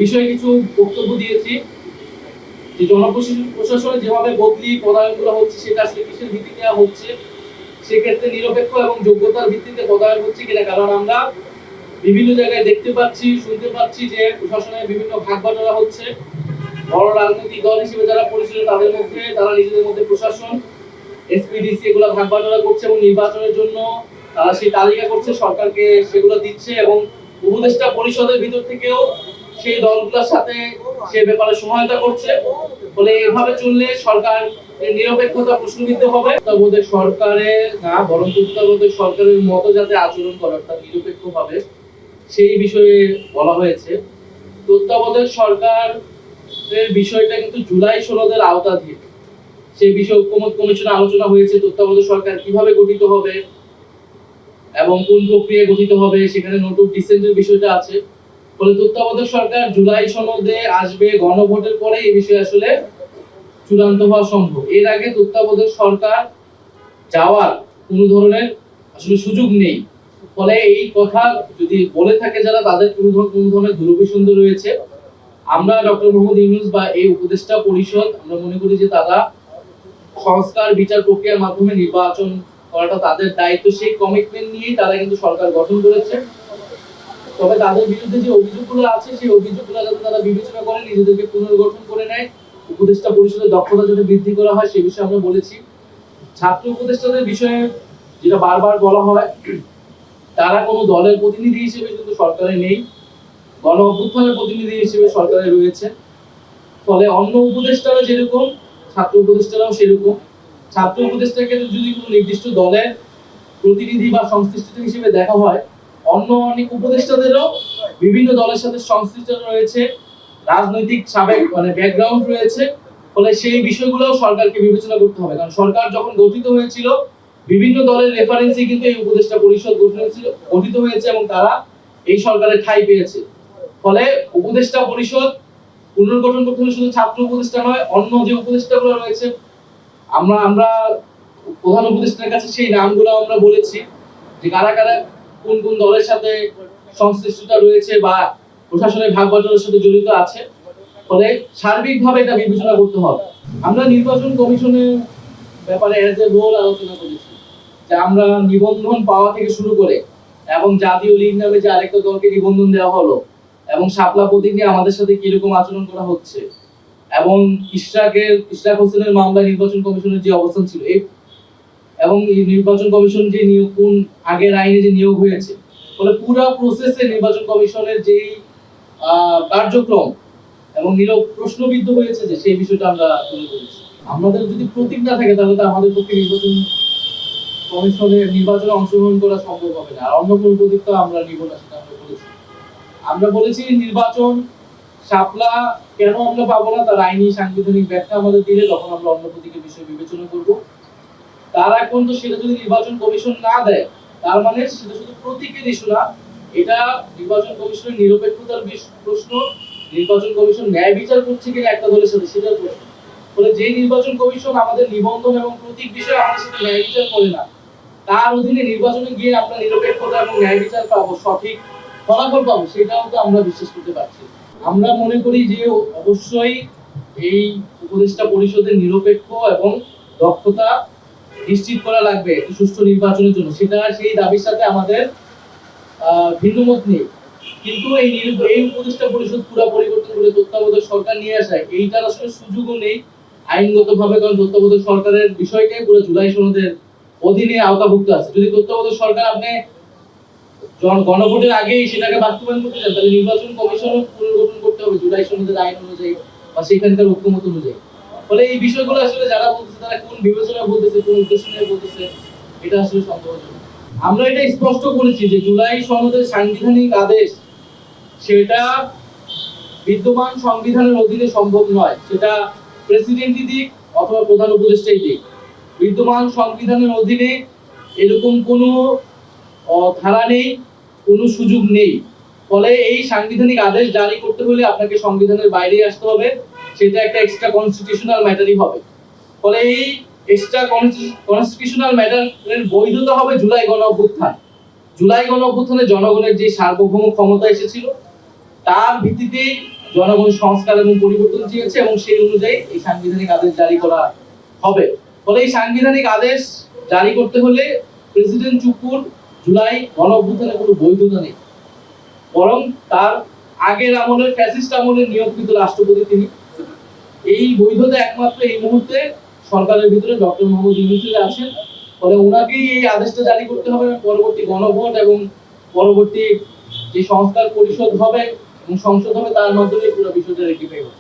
বিষয়ে কিছু বক্তব্য দিয়েছি যে জনপ্রশাসনে যেভাবে বদলি পদায়নগুলো হচ্ছে সেটা আসলে কিসের ভিত্তিতে হচ্ছে, সেক্ষেত্রে নিরপেক্ষ এবং যোগ্যতার ভিত্তিতে পদায়ন হচ্ছে কিনা। কারণ আমরা বিভিন্ন জায়গায় দেখতে পাচ্ছি, শুনতে পাচ্ছি যে প্রশাসনের বিভিন্ন ভাগ বাটোয়ারা হচ্ছে। বড় রাজনৈতিক দল হিসেবে যারা পরিচিত তাদের মধ্যে তারা নিজেদের মধ্যে প্রশাসন, এসপিডিসি এগুলো ভাগ বাটোয়ারা করছে এবং নির্বাচনের জন্য তারা সেই তালিকা করছে, সরকারকে সেগুলো দিচ্ছে এবং উপদেষ্টা পরিষদের ভিতর থেকেও সেই দলগুলোর সাথে সে ব্যাপারে সহায়তা করছে। বলে এভাবে চললে সরকার নিরপেক্ষতা প্রশ্নবিদ্ধ হবে। তত্ত্বাবধায়ক সরকারের না, বরং তত্ত্বাবধায়ক সরকারের মতো যাতে আচরণ করে অর্থাৎ নিরপেক্ষ ভাবে সেই বিষয়ে বলা হয়েছে। তত্ত্বাবধায়ক সরকারের বিষয়টা কিন্তু জুলাই সনদের আওতাধীন। সেই বিষয়ে ঐকমত্য কমিশনে আলোচনা হয়েছে তত্ত্বাবধায়ক সরকার কিভাবে গঠিত হবে এবং কোন প্রক্রিয়ায় গঠিত হবে, সেখানে নোট অফ ডিসেন্টের বিষয়টা আছে। ফলে তত্ত্বাবধায়ক সরকার জুলাই সনদে আসবে, গণভোটের পরে এই বিষয়ে আসলে চূড়ান্ত হওয়া সম্ভব। এর আগে তত্ত্বাবধায়ক সরকার যাওয়ার কোন ধরনের আসলে সুযোগ নেই। ফলে এই কথা যদি বলে থাকে যারা, তাদের কোন ধরনের দুরভিসন্ধি রয়েছে। আমরা ডক্টর মোহাম্মদ ইউনূস বা এই উপদেষ্টা পরিষদ আমরা মনে করি যে তারা সংস্কার বিচার প্রক্রিয়ার মাধ্যমে নির্বাচন করাটা তাদের দায়িত্ব, সেই কমিটমেন্ট নিয়েই তারা কিন্তু সরকার গঠন করেছে। তবে তাদের বিরুদ্ধে যে অভিযোগগুলো আছে সেই অভিযোগগুলো যাতে তারা বিবেচনা করে নিজেদেরকে পুনর্গঠন করে নেয়, উপদেষ্টা পরিষদের দক্ষতা যাতে বৃদ্ধি করা হয় সে বিষয়ে আমরা বলেছি। ছাত্র উপদেষ্টাদের বিষয়ে যেটা বারবার বলা হয়, তারা কোনো দলের প্রতিনিধি হিসেবে কিন্তু সরকারে নেই, গণ অভ্যুত্থানের প্রতিনিধি হিসেবে সরকারে রয়েছে। ফলে অন্য উপদেষ্টারা যেরকম ছাত্র উপদেষ্টারাও সেরকম। ছাত্র উপদেষ্টাকে যদি কোনো নির্দিষ্ট দলের প্রতিনিধি বা সংশ্লিষ্ট হিসেবে দেখা হয়, অন্য অনেক উপদেষ্টাদেরও বিভিন্ন দলের সাথে সংশ্লিষ্ট রয়েছে, রাজনৈতিক সাবেক ব্যাকগ্রাউন্ড রয়েছে। ফলে সেই বিষয়গুলো সরকারকে বিবেচনা করতে হবে। কারণ সরকার যখন গঠিত হয়েছিল বিভিন্ন দলের রেফারেন্সে কিন্তু এই উপদেষ্টা পরিষদ গঠিত হয়েছে এবং তারা এই সরকারের ঠাঁই পেয়েছে। ফলে উপদেষ্টা পরিষদ পুনর্গঠন করতে হলে শুধু ছাত্র উপদেষ্টা নয়, অন্য যে উপদেষ্টাগুলো রয়েছে আমরা প্রধান উপদেষ্টার কাছে সেই নামগুলো আমরা বলেছি যে কারা কারা কোন কোন দলের সাথে সংশ্লিষ্টতা রয়েছে বা প্রশাসনের ভাগ বাটোয়ারার সাথে জড়িত আছে। ফলে সার্বিকভাবে এটা বিবেচনা করতে হবে। আমরা নির্বাচন কমিশনের ব্যাপারে এজ এ হোল আলোচনা করেছি যে আমরা নিবন্ধন পাওয়া থেকে শুরু করে এবং জাতীয় লীগ নামে যে আরেকটা দলকে নিবন্ধন দেওয়া হলো এবং শাপলা প্রতীক নিয়ে আমাদের সাথে কিরকম আচরণ করা হচ্ছে এবং ইশরাক হোসেনের মামলায় নির্বাচন কমিশনের যে অবস্থান ছিল এবং নির্বাচন কমিশন যে নিয়োগ কোন আগের আইনে যে নিয়োগ হয়েছে, ফলে পুরো প্রসেসে নির্বাচন কমিশনের যে কার্যক্রম এবং প্রশ্নবিদ্ধ হয়েছে যে সেই বিষয়টা আমরা তুলে ধরেছি। আমাদের যদি প্রতীক না থাকে তাহলে তো আমাদের পক্ষে নির্বাচনে অংশগ্রহণ করা সম্ভব হবে না। আর অন্য কোনো প্রতীক তো আমরা নিব না, সেটা আমরা বলেছি। আমরা বলেছি নির্বাচন শাপলা কেন আমরা পাবো না তার আইনি সাংবিধানিক ব্যাখ্যা আমাদের দিলে তখন আমরা অন্য প্রতীকের বিষয় বিবেচনা করব। তার এখন তো সেটা যদি নির্বাচন কমিশন না দেয় তার মানে সেটা শুধু প্রতীকের ইস্যু না, এটা নির্বাচন কমিশনের নিরপেক্ষতার প্রশ্ন, নির্বাচন কমিশন ন্যায় বিচার করছে কিনা একটা দলের সাথে সেটার প্রশ্ন। ফলে যে নির্বাচন কমিশন আমাদের নিবন্ধন এবং প্রতীক বিষয়ে আমাদের সাথে ন্যায় বিচার করে না, তার অধীনে নির্বাচনে গিয়ে আমরা নিরপেক্ষতা এবং ন্যায় বিচার পাবো, সঠিক ফলাফল পাবো, সেটাও তো আমরা বিশ্বাস করতে পারছি। আমরা মনে করি যে অবশ্যই এই উপদেষ্টা পরিষদের নিরপেক্ষ এবং দক্ষতা নিশ্চিত করা লাগবে একটি সুষ্ঠু নির্বাচনের জন্য। সেটা সেই দাবির সাথে আমাদের ভিন্নমত নেই। কিন্তু এই উপদেষ্টা পরিষদ পুরো পরিবর্তন করে তত্ত্বাবধায়ক সরকার নিয়ে আসায় এইটার আসলে সুযোগও নেই আইনগতভাবে। কারণ তত্ত্বাবধায়ক সরকারের বিষয়টাই পুরো জুলাই সনদের অধীনে আওতাভুক্ত আছে। যদি তত্ত্বাবধায়ক সরকার আপনি গণভোটের আগেই সেটাকে বাস্তবায়ন করতে চান তাহলে নির্বাচন কমিশনও পুনর্গঠন করতে হবে জুলাই সনদের আইন অনুযায়ী বা সেখানকার ঐকমত অনুযায়ী। ফলে এই বিষয়গুলো আসলে যারা বলতেছে তারা কোন বিবেচনা বলতেছে, কোন উদ্দেশ্য নিয়ে বলতেছে, এটা আসলে সন্দেহজনক। আমরা এটা স্পষ্ট করেছি যে জুলাই সনদের সাংবিধানিক আদেশ সেটা বিদ্যমান সংবিধানের অধীনে সম্ভব নয়, সেটা প্রেসিডেন্টই দিক অথবা প্রধান উপদেষ্টাই দিক। বিদ্যমান সংবিধানের অধীনে এরকম কোনো ধারা নেই, কোনো সুযোগ নেই। ফলে এই সাংবিধানিক আদেশ জারি করতে হলে আপনাকে সংবিধানের বাইরে আসতে হবে, সেটা একটা এক্সট্রা কনস্টিটিউশনাল ম্যাটারই হবে। ফলে এই এক্সট্রা কনস্টিটিউশনাল ম্যাটারের বৈধতা হবে জুলাই গণ অভ্যুত্থান। জুলাই গণ অভ্যুত্থানে জনগণের যে সার্বভৌম ক্ষমতা এসেছিল তার ভিত্তিতেই জনগণ সংস্কার এবং পরিবর্তন চেয়েছে এবং সেই অনুযায়ী এই সাংবিধানিক আদেশ জারি করা হবে। ফলে এই সাংবিধানিক আদেশ জারি করতে হলে প্রেসিডেন্ট চুপুর জুলাই গণ অভ্যুত্থানের কোনো বৈধতা নেই, বরং তার আগের আমলের ফ্যাসিস্ট আমলের নিয়োগকৃত রাষ্ট্রপতি তিনি। এই বৈধতা একমাত্র এই মুহূর্তে সরকারের ভিতরে ডক্টর মোহাম্মদ ইউনূসের আছেন। ফলে ওনাকেই এই আদেশটা জারি করতে হবে, পরবর্তী গণভোট এবং পরবর্তী যে সংস্কার পরিষদ হবে এবং সংসদ হবে তার মাধ্যমে পুরো বিষয়টা রেক্টিফাই হবে।